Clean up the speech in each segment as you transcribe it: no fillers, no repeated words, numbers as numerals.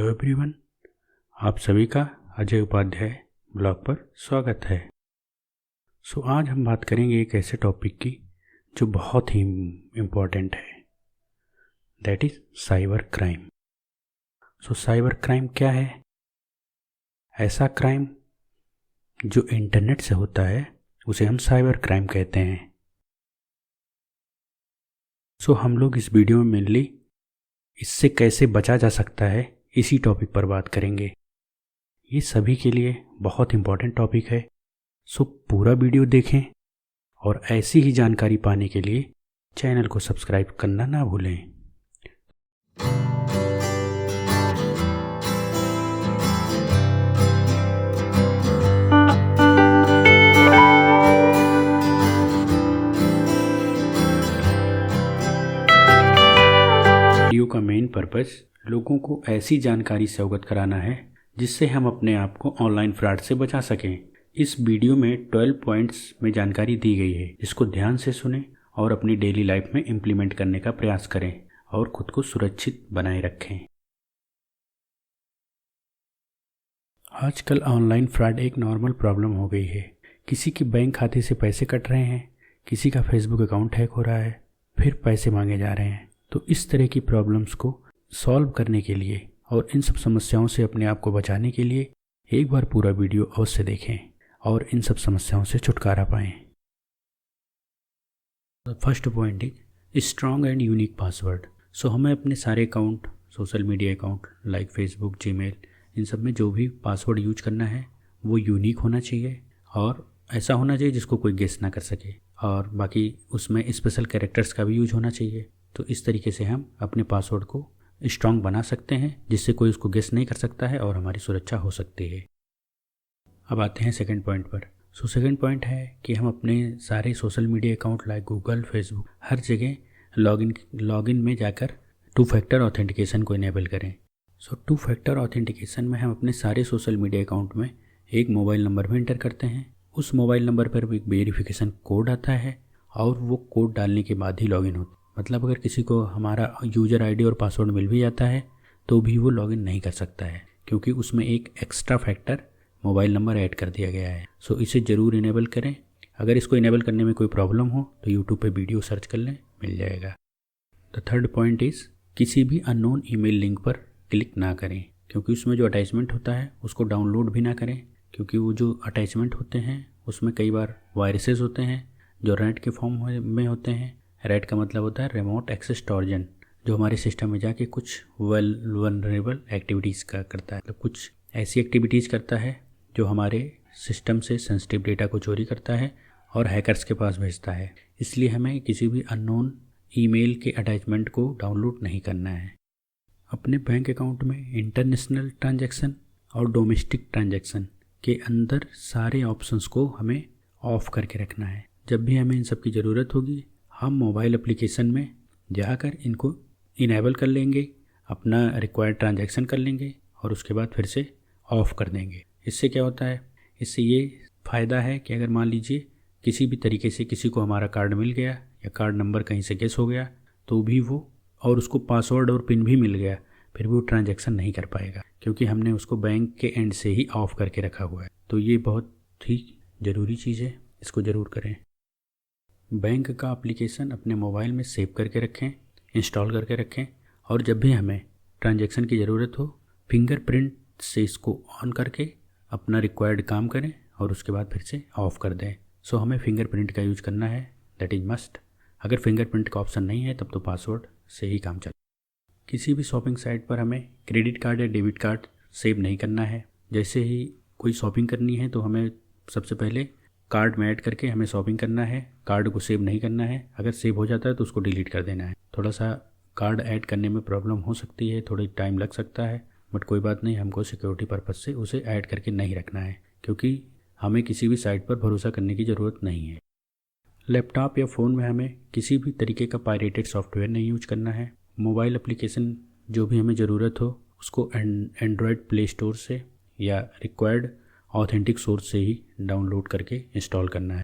Hello everyone, आप सभी का अजय उपाध्याय ब्लॉग पर स्वागत है। आज हम बात करेंगे एक ऐसे टॉपिक की जो बहुत ही इम्पोर्टेंट है, that is cyber crime. Cyber crime क्या है? ऐसा क्राइम जो इंटरनेट से होता है उसे हम साइबर क्राइम कहते हैं। हम लोग इस वीडियो में मेनली इससे कैसे बचा जा सकता है इसी टॉपिक पर बात करेंगे। ये सभी के लिए बहुत इम्पोर्टेंट टॉपिक है। पूरा वीडियो देखें और ऐसी ही जानकारी पाने के लिए चैनल को सब्सक्राइब करना ना भूलें। वीडियो का मेन पर्पस लोगों को ऐसी जानकारी से अवगत कराना है जिससे हम अपने आप को ऑनलाइन फ्रॉड से बचा सकें। इस वीडियो में 12 पॉइंट्स में जानकारी दी गई है, जिसको ध्यान से सुनें और अपनी डेली लाइफ में इम्प्लीमेंट करने का प्रयास करें और खुद को सुरक्षित बनाए रखें। आजकल ऑनलाइन फ्रॉड एक नॉर्मल प्रॉब्लम हो गई है। किसी के बैंक खाते से पैसे कट रहे हैं, किसी का फेसबुक अकाउंट हैक हो रहा है, फिर पैसे मांगे जा रहे हैं। तो इस तरह की प्रॉब्लम्स को सॉल्व करने के लिए और इन सब समस्याओं से अपने आप को बचाने के लिए एक बार पूरा वीडियो अवश्य देखें और इन सब समस्याओं से छुटकारा पाएं। First point is strong and unique password. हमें अपने सारे account, social media account like Facebook, Gmail, इन सब में जो भी पासवर्ड यूज करना है वो यूनिक होना चाहिए और ऐसा होना चाहिए जिसको कोई गेस ना कर सके, और बाकी उसमें स्पेशल कैरेक्टर्स का भी यूज होना चाहिए। तो इस तरीके से हम अपने पासवर्ड को स्ट्रॉन्ग बना सकते हैं जिससे कोई उसको गेस नहीं कर सकता है और हमारी सुरक्षा हो सकती है। अब आते हैं सेकंड पॉइंट पर। सेकंड पॉइंट है कि हम अपने सारे social media account like Google, Facebook, हर जगह लॉगिन में जाकर 2 फैक्टर ऑथेंटिकेशन को इनेबल करें। 2 फैक्टर ऑथेंटिकेशन में हम अपने सारे सोशल मीडिया अकाउंट में एक मोबाइल नंबर भी एंटर करते हैं। उस मोबाइल नंबर पर एक वेरिफिकेशन कोड आता है और वो कोड डालने के बाद ही लॉगिन होता है। मतलब अगर किसी को हमारा यूज़र आईडी और पासवर्ड मिल भी जाता है तो भी वो लॉगिन नहीं कर सकता है, क्योंकि उसमें एक extra factor mobile number add कर दिया गया है। इसे ज़रूर इनेबल करें। अगर इसको इनेबल करने में कोई प्रॉब्लम हो तो यूट्यूब पे वीडियो सर्च कर लें, मिल जाएगा। द थर्ड पॉइंट इज़ किसी भी अननोन ईमेल लिंक पर क्लिक ना करें, क्योंकि उसमें जो अटैचमेंट होता है उसको डाउनलोड भी ना करें, क्योंकि वो जो अटैचमेंट होते हैं उसमें कई बार वायरसेस होते हैं जो रैट के फॉर्म में होते हैं। रैट का मतलब होता है रिमोट एक्सेस ट्रोजन, जो हमारे सिस्टम में जाके कुछ वल्नरेबल एक्टिविटीज़ का करता है। मतलब कुछ ऐसी एक्टिविटीज़ करता है जो हमारे सिस्टम से सेंसिटिव डेटा को चोरी करता है और हैकर्स के पास भेजता है। इसलिए हमें किसी भी अननोन ईमेल के अटैचमेंट को डाउनलोड नहीं करना है। अपने बैंक अकाउंट में इंटरनेशनल ट्रांजैक्शन और डोमेस्टिक ट्रांजैक्शन के अंदर सारे ऑप्शंस को हमें ऑफ करके रखना है। जब भी हमें इन सब की ज़रूरत होगी हम मोबाइल एप्लीकेशन में जाकर इनको इनेबल कर लेंगे, अपना रिक्वायर्ड ट्रांजैक्शन कर लेंगे और उसके बाद फिर से ऑफ़ कर देंगे। इससे क्या होता है, इससे ये फ़ायदा है कि अगर मान लीजिए किसी भी तरीके से किसी को हमारा कार्ड मिल गया या कार्ड नंबर कहीं से गेस हो गया तो भी वो, और उसको पासवर्ड और पिन भी मिल गया, फिर भी वो ट्रांजैक्शन नहीं कर पाएगा, क्योंकि हमने उसको बैंक के एंड से ही ऑफ़ करके रखा हुआ है। तो ये बहुत ही ज़रूरी चीज़ है, इसको ज़रूर करें। बैंक का एप्लीकेशन अपने मोबाइल में सेव करके रखें, इंस्टॉल करके रखें, और जब भी हमें ट्रांजैक्शन की ज़रूरत हो फिंगरप्रिंट से इसको ऑन करके अपना रिक्वायर्ड काम करें और उसके बाद फिर से ऑफ़ कर दें। हमें फिंगरप्रिंट का यूज़ करना है, दैट इज़ मस्ट। अगर फिंगरप्रिंट का ऑप्शन नहीं है तब तो पासवर्ड से ही काम चले। किसी भी शॉपिंग साइट पर हमें क्रेडिट कार्ड या डेबिट कार्ड सेव नहीं करना है। जैसे ही कोई शॉपिंग करनी है तो हमें सबसे पहले कार्ड में ऐड करके हमें शॉपिंग करना है, कार्ड को सेव नहीं करना है। अगर सेव हो जाता है तो उसको डिलीट कर देना है। थोड़ा सा कार्ड ऐड करने में प्रॉब्लम हो सकती है, थोड़ी टाइम लग सकता है, बट कोई बात नहीं, हमको सिक्योरिटी पर्पज़ से उसे ऐड करके नहीं रखना है, क्योंकि हमें किसी भी साइट पर भरोसा करने की ज़रूरत नहीं है। लैपटॉप या फ़ोन में हमें किसी भी तरीके का पायरेटेड सॉफ्टवेयर नहीं यूज करना है। मोबाइल एप्लीकेशन जो भी हमें ज़रूरत हो उसको एंड्रॉयड प्ले स्टोर से या रिक्वायर्ड ऑथेंटिक सोर्स से ही डाउनलोड करके इंस्टॉल करना है।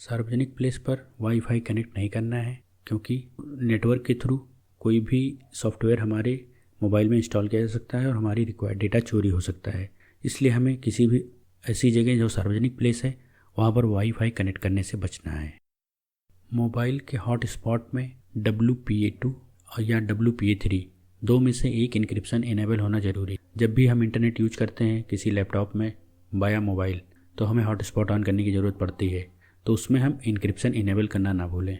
सार्वजनिक प्लेस पर वाईफाई कनेक्ट नहीं करना है, क्योंकि नेटवर्क के थ्रू कोई भी सॉफ्टवेयर हमारे मोबाइल में इंस्टॉल किया जा सकता है और हमारी रिक्वायर्ड डेटा चोरी हो सकता है। इसलिए हमें किसी भी ऐसी जगह जो सार्वजनिक प्लेस है वहाँ पर वाईफाई कनेक्ट करने से बचना है। मोबाइल के हॉटस्पॉट में WPA2 या WPA3 दो में से एक इनक्रिप्शन इनेबल होना जरूरी है। जब भी हम इंटरनेट यूज करते हैं किसी लैपटॉप में बाया मोबाइल तो हमें हॉटस्पॉट ऑन करने की ज़रूरत पड़ती है, तो उसमें हम इनक्रिप्शन इनेबल करना ना भूलें।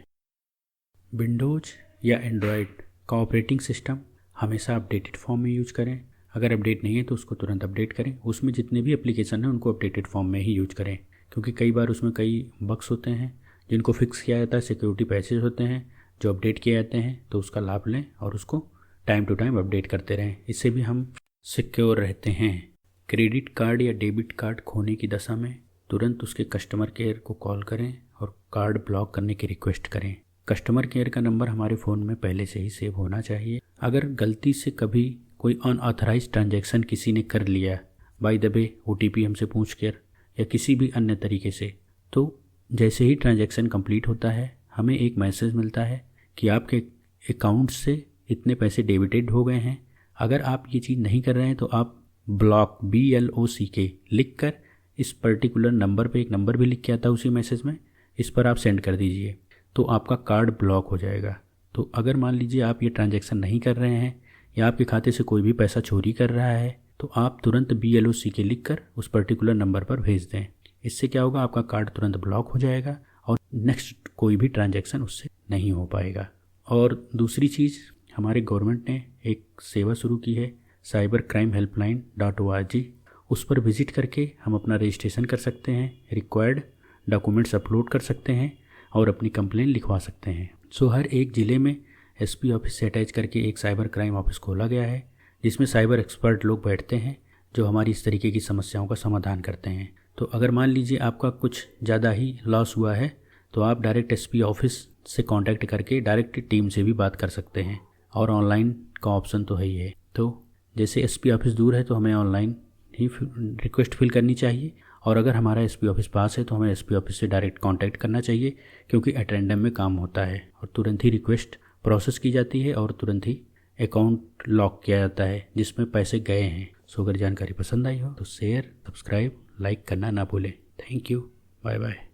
विंडोज़ या एंड्रॉयड का ऑपरेटिंग सिस्टम हमेशा अपडेटेड फॉर्म में यूज करें। अगर अपडेट नहीं है तो उसको तुरंत अपडेट करें। उसमें जितने भी एप्लीकेशन हैं उनको अपडेटेड फॉर्म में ही यूज करें, क्योंकि कई बार उसमें कई बग्स होते हैं जिनको फिक्स किया जाता है। सिक्योरिटी पैचेस होते हैं जो अपडेट किए जाते हैं, तो उसका लाभ लें और उसको टाइम टू टाइम अपडेट करते रहें। इससे भी हम सिक्योर रहते हैं। क्रेडिट कार्ड या डेबिट कार्ड खोने की दशा में तुरंत उसके कस्टमर केयर को कॉल करें और कार्ड ब्लॉक करने की रिक्वेस्ट करें। कस्टमर केयर का नंबर हमारे फ़ोन में पहले से ही सेव होना चाहिए। अगर गलती से कभी कोई अनऑथराइज्ड ट्रांजैक्शन किसी ने कर लिया बाय द वे OTP हमसे पूछ कर या किसी भी अन्य तरीके से, तो जैसे ही ट्रांजैक्शन कंप्लीट होता है हमें एक मैसेज मिलता है कि आपके अकाउंट से इतने पैसे डेबिटेड हो गए हैं। अगर आप ये चीज़ नहीं कर रहे हैं तो आप ब्लॉक BLOCK लिख कर इस पर्टिकुलर नंबर पे, एक नंबर भी लिख के आता है उसी मैसेज में, इस पर आप सेंड कर दीजिए तो आपका कार्ड ब्लॉक हो जाएगा। तो अगर मान लीजिए आप ये ट्रांजैक्शन नहीं कर रहे हैं या आपके खाते से कोई भी पैसा चोरी कर रहा है तो आप तुरंत BLOCK लिख कर उस पर्टिकुलर नंबर पर भेज दें। इससे क्या होगा, आपका कार्ड तुरंत ब्लॉक हो जाएगा और नेक्स्ट कोई भी ट्रांजैक्शन उससे नहीं हो पाएगा। और दूसरी चीज़, हमारे गवर्नमेंट ने एक सेवा शुरू की है cybercrimehelpline.org। उस पर विजिट करके हम अपना रजिस्ट्रेशन कर सकते हैं, रिक्वायर्ड डॉक्यूमेंट्स अपलोड कर सकते हैं और अपनी कंप्लेंट लिखवा सकते हैं। सो हर एक ज़िले में SP ऑफिस से अटैच करके एक साइबर क्राइम ऑफिस खोला गया है, जिसमें साइबर एक्सपर्ट लोग बैठते हैं जो हमारी इस तरीके की समस्याओं का समाधान करते हैं। तो अगर मान लीजिए आपका कुछ ज़्यादा ही लॉस हुआ है तो आप डायरेक्ट SP ऑफिस से कांटेक्ट करके डायरेक्ट टीम से भी बात कर सकते हैं, और ऑनलाइन का ऑप्शन तो है ही है। तो जैसे SP ऑफिस दूर है तो हमें ऑनलाइन ही रिक्वेस्ट फिल करनी चाहिए, और अगर हमारा SP ऑफिस पास है तो हमें SP ऑफिस से डायरेक्ट कांटेक्ट करना चाहिए, क्योंकि एट रैंडम में काम होता है और तुरंत ही रिक्वेस्ट प्रोसेस की जाती है और तुरंत ही अकाउंट लॉक किया जाता है जिसमें पैसे गए हैं। सो अगर जानकारी पसंद आई हो तो शेयर, सब्सक्राइब, लाइक करना ना भूलें। Thank you, bye bye.